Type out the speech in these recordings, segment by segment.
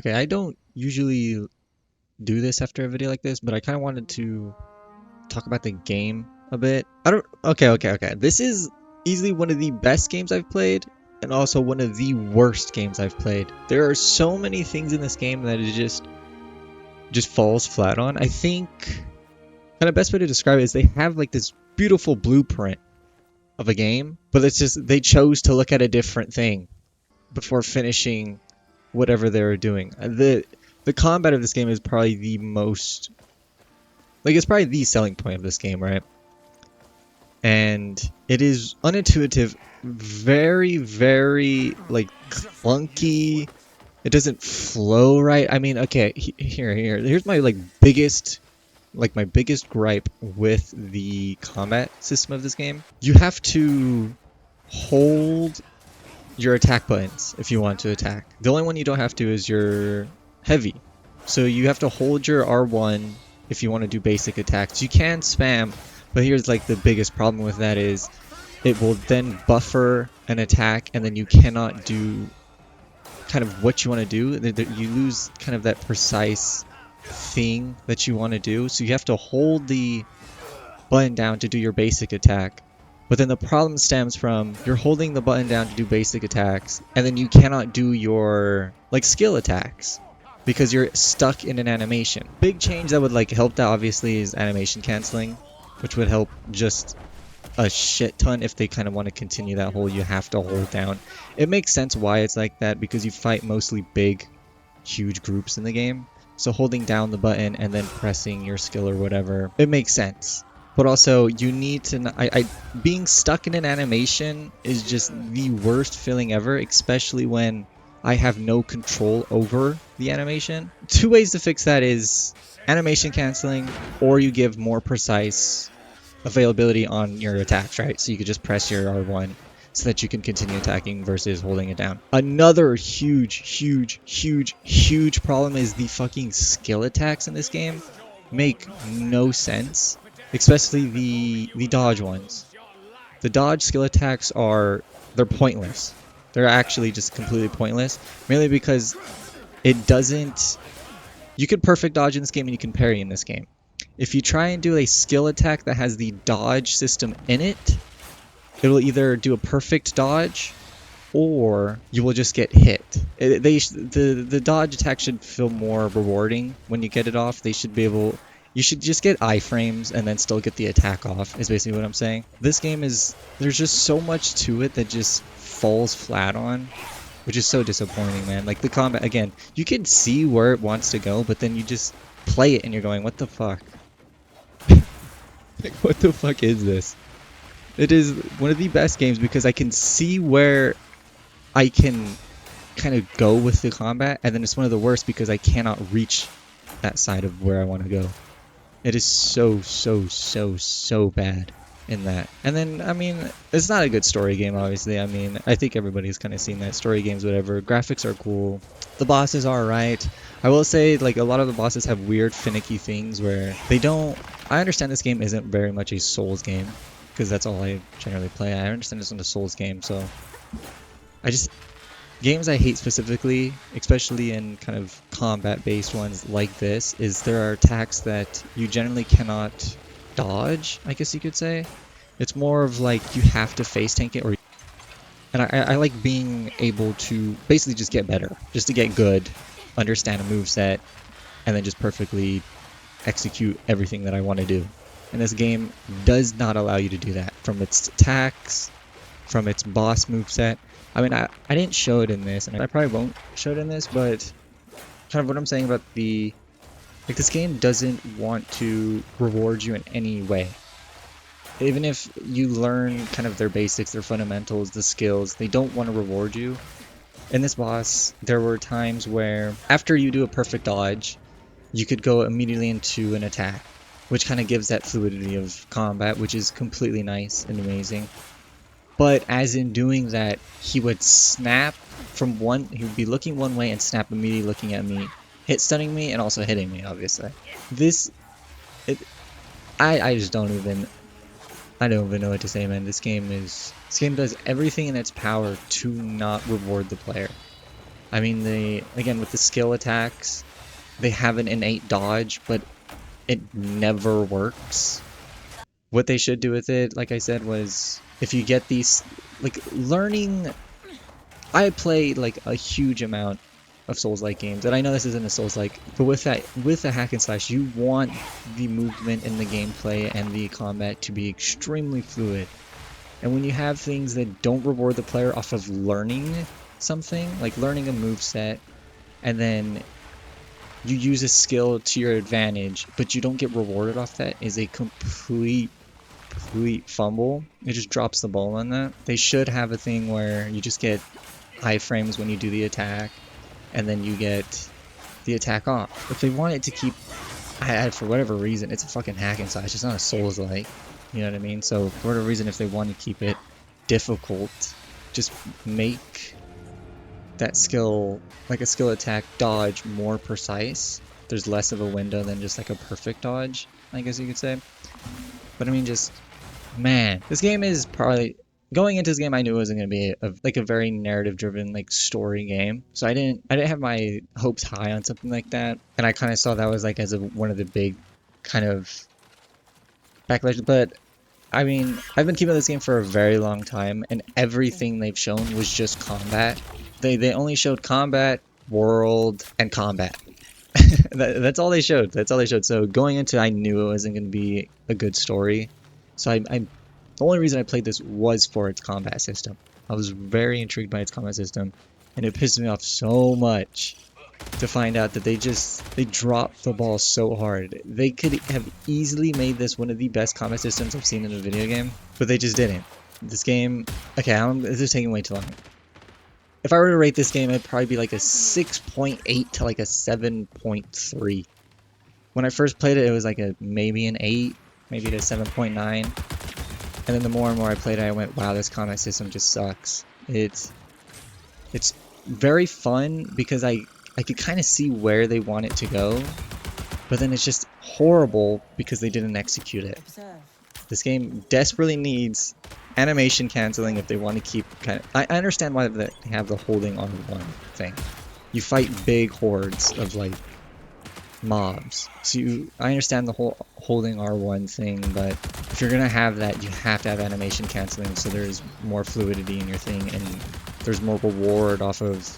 Okay, I don't usually do this after a video like this, but I kind of wanted to talk about the game a bit. I don't. Okay. This is easily one of the best games I've played, and also one of the worst games I've played. There are so many things in this game that it just falls flat on. I think kind of best way to describe it is they have like this beautiful blueprint of a game, but it's just they chose to look at a different thing before finishing whatever they were doing. The combat of this game is probably the most like it's probably the selling point of this game, right? And it is unintuitive, very like clunky. It doesn't flow right. I mean, okay, here's my my biggest gripe with the combat system of this game. You have to hold your attack buttons if you want to attack. The only one you don't have to is your heavy. So you have to hold your R1 if you want to do basic attacks. You can spam, but here's like the biggest problem with that is it will then buffer an attack and then you cannot do kind of what you want to do. You lose kind of that precise thing that you want to do. So you have to hold the button down to do your basic attack. But then the problem stems from you're holding the button down to do basic attacks, and then you cannot do your like skill attacks because you're stuck in an animation. Big change that would like help that obviously is animation canceling, which would help just a shit ton if they kind of want to continue that whole you have to hold down. It makes sense why it's like that because you fight mostly big, huge groups in the game. So holding down the button and then pressing your skill or whatever, it makes sense. But also, you need to... being stuck in an animation is just the worst feeling ever, especially when I have no control over the animation. Two ways to fix that is animation canceling, or you give more precise availability on your attacks, right? So you could just press your R1 so that you can continue attacking versus holding it down. Another huge problem is the fucking skill attacks in this game make no sense. Especially the dodge ones. The dodge skill attacks they're pointless. They're actually just completely pointless. Mainly because it doesn't... You can perfect dodge in this game and you can parry in this game. If you try and do a skill attack that has the dodge system in it, it will either do a perfect dodge or you will just get hit. The dodge attack should feel more rewarding when you get it off. They should be able... You should just get iframes and then still get the attack off, is basically what I'm saying. This game is... There's just so much to it that just falls flat on, which is so disappointing, man. Like, the combat, again, you can see where it wants to go, but then you just play it and you're going, what the fuck? Like, what the fuck is this? It is one of the best games because I can see where I can kind of go with the combat, and then it's one of the worst because I cannot reach that side of where I want to go. It is so bad in that. And then, I mean, it's not a good story game, obviously. I mean, I think everybody's kind of seen that. Story games, whatever. Graphics are cool. The bosses are alright. I will say, like, a lot of the bosses have weird, finicky things where they don't... I understand this game isn't very much a Souls game, because that's all I generally play. I understand it's not a Souls game, so... Games I hate specifically, especially in kind of combat-based ones like this, is there are attacks that you generally cannot dodge, I guess you could say. It's more of like you have to face tank it, and I like being able to basically just get better, just to get good, understand a moveset, and then just perfectly execute everything that I want to do. And this game does not allow you to do that, from its attacks, from its boss moveset. I mean, I didn't show it in this, and I probably won't show it in this, but kind of what I'm saying about the... Like, this game doesn't want to reward you in any way. Even if you learn kind of their basics, their fundamentals, the skills, they don't want to reward you. In this boss, there were times where, after you do a perfect dodge, you could go immediately into an attack, which kind of gives that fluidity of combat, which is completely nice and amazing. But as in doing that, he would snap from one... He would be looking one way and snap immediately looking at me, hit stunning me, and also hitting me, obviously. I just don't even... I don't even know what to say, man. This game does everything in its power to not reward the player. I mean, again, with the skill attacks, they have an innate dodge, but it never works. What they should do with it, like I said, was if you get these, like, learning. I play like a huge amount of Souls-like games, and I know this isn't a Souls-like, but with a hack and slash, you want the movement in the gameplay and the combat to be extremely fluid. And when you have things that don't reward the player off of learning something, like learning a move set, and then you use a skill to your advantage, but you don't get rewarded off that, is a complete fumble. It just drops the ball on that. They should have a thing where you just get iframes when you do the attack, and then you get the attack off. If they want it to keep, for whatever reason, it's a fucking hack and slash. It's not a Souls-like. You know what I mean? So for whatever reason, if they want to keep it difficult, just make that skill, like a skill attack dodge, more precise. There's less of a window than just like a perfect dodge, I guess you could say. But I mean, just, man, this game is probably, going into this game, I knew it wasn't going to be a very narrative-driven, like, story game. So I didn't have my hopes high on something like that. And I kind of saw that was like as one of the big kind of backlash. But I mean, I've been keeping this game for a very long time, and everything they've shown was just combat. They only showed combat, world, and combat. That's all they showed. That's all they showed. So going into, I knew it wasn't going to be a good story. So the only reason I played this was for its combat system. I was very intrigued by its combat system, and it pissed me off so much to find out that they dropped the ball so hard. They could have easily made this one of the best combat systems I've seen in a video game, but they just didn't. This game, okay, this is taking way too long. If I were to rate this game, it'd probably be like a 6.8 to like a 7.3. When I first played it, it was like maybe an 8, maybe a 7.9. And then the more and more I played it, I went, wow, this combat system just sucks. It's very fun because I could kind of see where they want it to go, but then it's just horrible because they didn't execute it. This game desperately needs animation canceling if they want to keep kind of... I understand why they have the holding R1 thing. You fight big hordes of, like, mobs. So I understand the whole holding R1 thing, but if you're gonna have that, you have to have animation canceling so there's more fluidity in your thing and there's more reward off of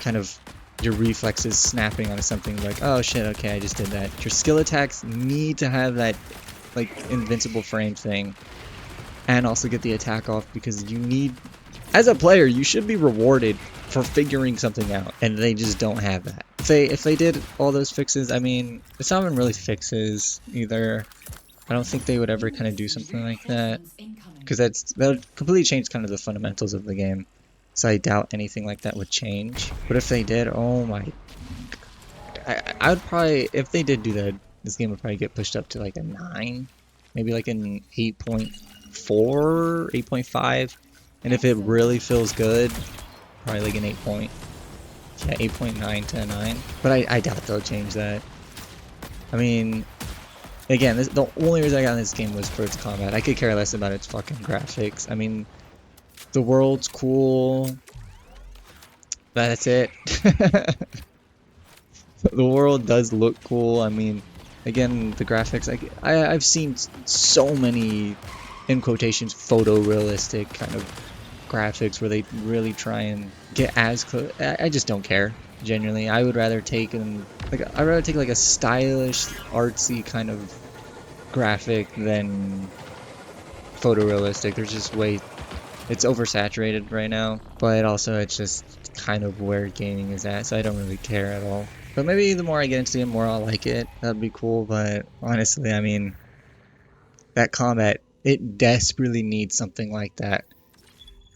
kind of your reflexes snapping onto something like, oh shit, okay, I just did that. Your skill attacks need to have that, like, invincible frame thing, and also get the attack off, because you need, as a player, you should be rewarded for figuring something out, and they just don't have that. If they did all those fixes, I mean, it's not even really fixes either. I don't think they would ever kind of do something like that, because that would completely change kind of the fundamentals of the game. So I doubt anything like that would change. But if they did, oh my, I would probably, if they did do that, this game would probably get pushed up to like a 9, maybe like an 8.4, 8.5, and if it really feels good, probably like an 8.9 to a 9. But I doubt they'll change that. I mean, again, the only reason I got in this game was for its combat. I could care less about its fucking graphics. I mean, the world's cool. That's it. The world does look cool. I mean, again, the graphics, I've seen so many, in quotations, photorealistic kind of graphics where they really try and get as close. I just don't care, genuinely. I would rather take like a stylish, artsy kind of graphic than photorealistic. There's just it's oversaturated right now, but also it's just kind of where gaming is at, so I don't really care at all. But maybe the more I get into it, the more I'll like it. That'd be cool, but honestly, I mean, that combat, it desperately needs something like that.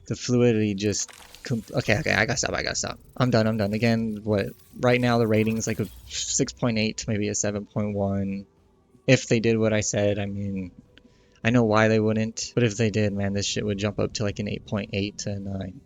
The fluidity just... Okay, I gotta stop. I'm done. Again, right now the rating is like a 6.8 to maybe a 7.1. If they did what I said, I mean, I know why they wouldn't, but if they did, man, this shit would jump up to like an 8.8 to a 9.